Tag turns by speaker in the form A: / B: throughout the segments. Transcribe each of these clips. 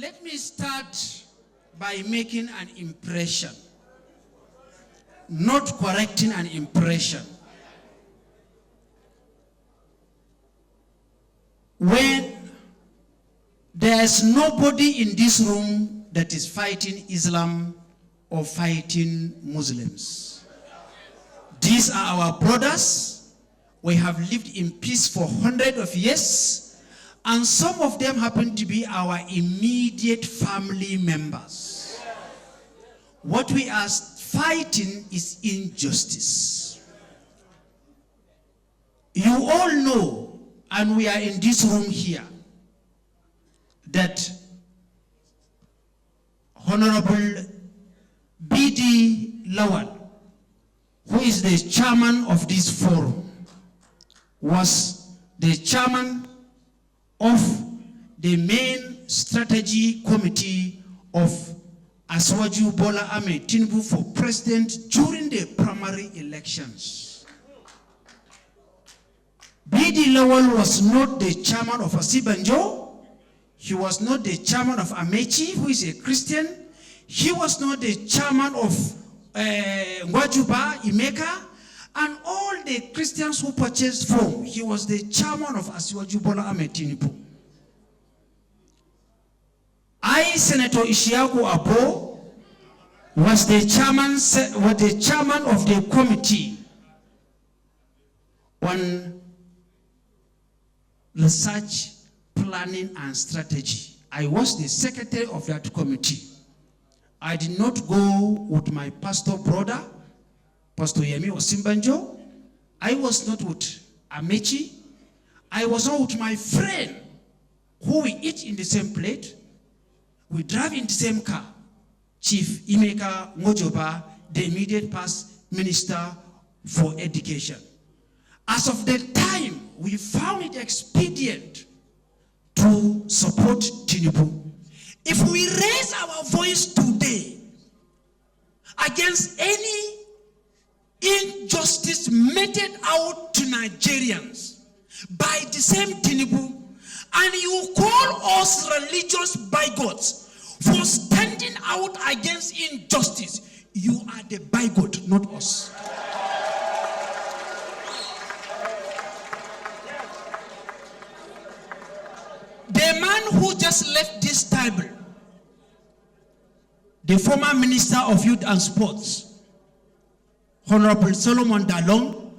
A: Let me start by making an impression, not correcting an impression. When there's nobody in this room that is fighting Islam or fighting Muslims. These are our brothers. We have lived in peace for hundreds of years, and some of them happen to be our immediate family members. What we are fighting is injustice. You all know, and we are in this room here, that Honorable B.D. Lawal, who is the chairman of this forum, was the chairman of the main strategy committee of Asiwaju Bola Ahmed Tinubu for president during the primary elections. B.D. Lawal was not the chairman of Asibanjo. He was not the chairman of Amechi, who is a Christian. He was not the chairman of Ngwajuba, Imeka, and all the Christians who purchased from. He was the chairman of Asiwaju Bola Ahmed Tinubu. Senator Ishiaku Abbo, was the chairman of the committee on research, planning, and strategy. I was the secretary of that committee. I did not go with my pastor brother, Pastor Yemi Osimbanjo. I was not with Amechi. I was not with my friend, who we eat in the same plate. We drive in the same car. Chief Imeka Mojoba, the immediate past minister for education. As of that time, we found it expedient to support Tinubu. If we raise our voice today against any injustice meted out to Nigerians by the same Tinubu, and you call us religious bigots for standing out against injustice, you are the bigot, not us. The man who just left this table, the former Minister of Youth and Sports, Honorable Solomon Dalong,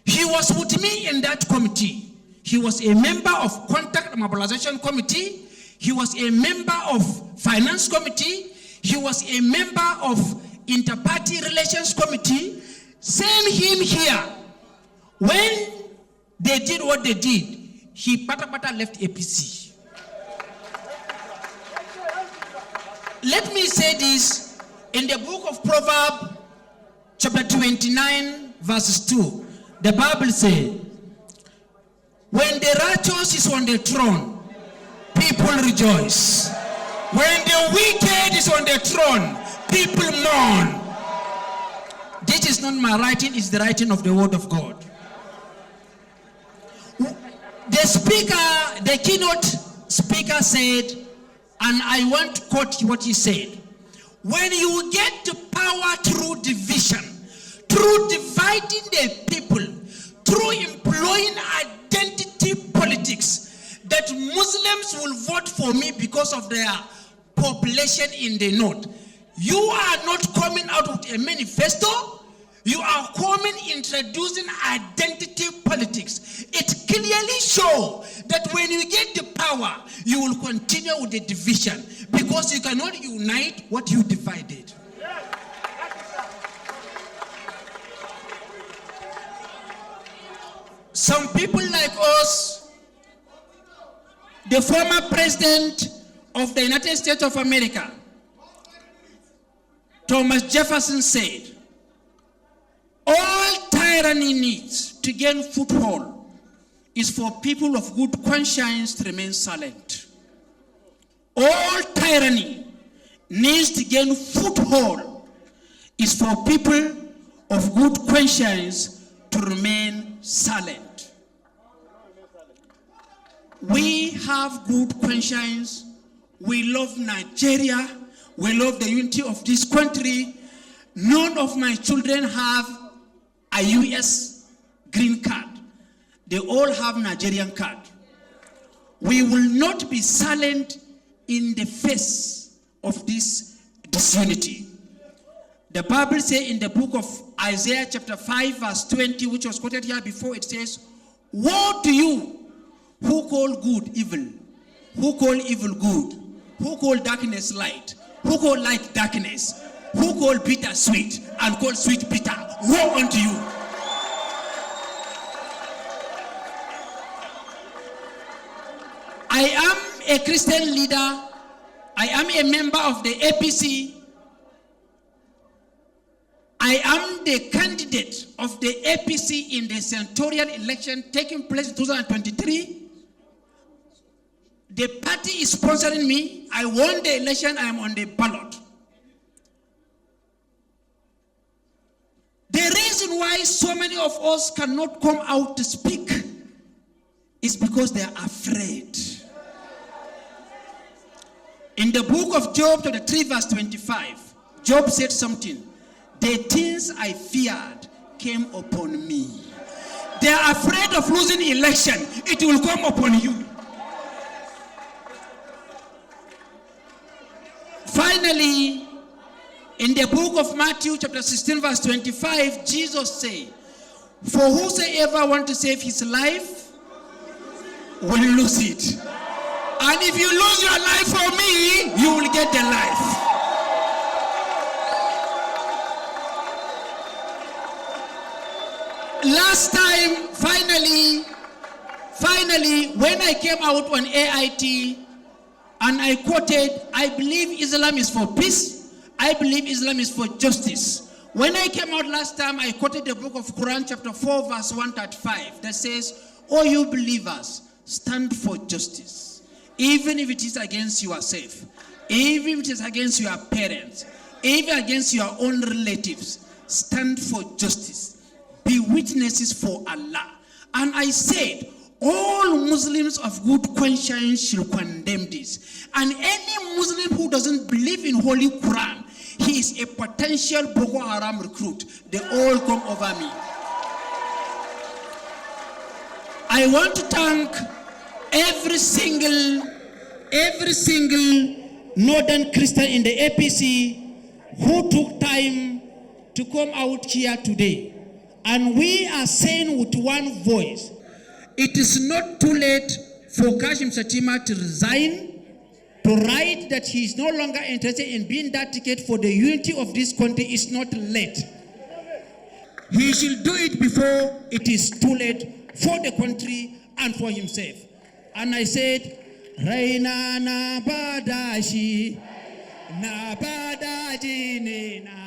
A: he was with me in that committee. He was a member of Contact and Mobilization Committee. He was a member of Finance Committee. He was a member of Inter-Party Relations Committee. Same him here. When they did what they did, he pata left APC. Let me say this, in the book of Proverbs, chapter 29, verses 2, the Bible says, when the righteous is on the throne, people rejoice. When the wicked is on the throne, people mourn. This is not my writing, it's the writing of the word of God. The speaker, the keynote speaker said, and I want to quote what he said, when you get the power through division, through dividing the people, through employing identity politics, that Muslims will vote for me because of their population in the north. You are not coming out with a manifesto. You are coming introducing identity politics. It clearly shows that when you get the power, you will continue with the division because you cannot unite what you divided. Some people like us, the former president of the United States of America, Thomas Jefferson, said, all tyranny needs to gain foothold is for people of good conscience to remain silent. All tyranny needs to gain foothold is for people of good conscience to remain silent. We have good conscience, We love Nigeria. We love the unity of this country. None of my children have a US green card. They all have Nigerian card. We will not be silent in the face of this disunity. The Bible says in the book of Isaiah chapter 5 verse 20, which was quoted here before, it says, "Woe to you who call good evil, who call evil good, who call darkness light, who call light darkness, who call bitter sweet, and call sweet bitter. Woe unto you." I am a Christian leader. I am a member of the APC. I am the candidate of the APC in the senatorial election taking place in 2023. The party is sponsoring me. I won the election. I am on the ballot. The reason why so many of us cannot come out to speak is because they are afraid. In the book of Job, chapter 3, verse 25, Job said something. "The things I feared came upon me." They are afraid of losing election. It will come upon you. Finally, in the book of Matthew, chapter 16, verse 25, Jesus said, "For whosoever wants to save his life will lose it. And if you lose your life for me, you will get the life." Last time, finally, when I came out on AIT and I quoted, "I believe Islam is for peace. I believe Islam is for justice." When I came out last time, I quoted the book of Quran, chapter 4, verse 135, that says, "O you believers, stand for justice. Even if it is against yourself, even if it is against your parents, even against your own relatives, stand for justice. Be witnesses for Allah." And I said, all Muslims of good conscience shall condemn this. And any Muslim who doesn't believe in Holy Quran, he is a potential Boko Haram recruit. They all come over me. I want to thank every single northern Christian in the APC who took time to come out here today. And we are saying with one voice, it is not too late for Kashim Shettima to resign, to write that he is no longer interested in being that ticket for the unity of this country. Is not late. He should do it before it is too late for the country and for himself. And I said, Raina na badashi, na badaji na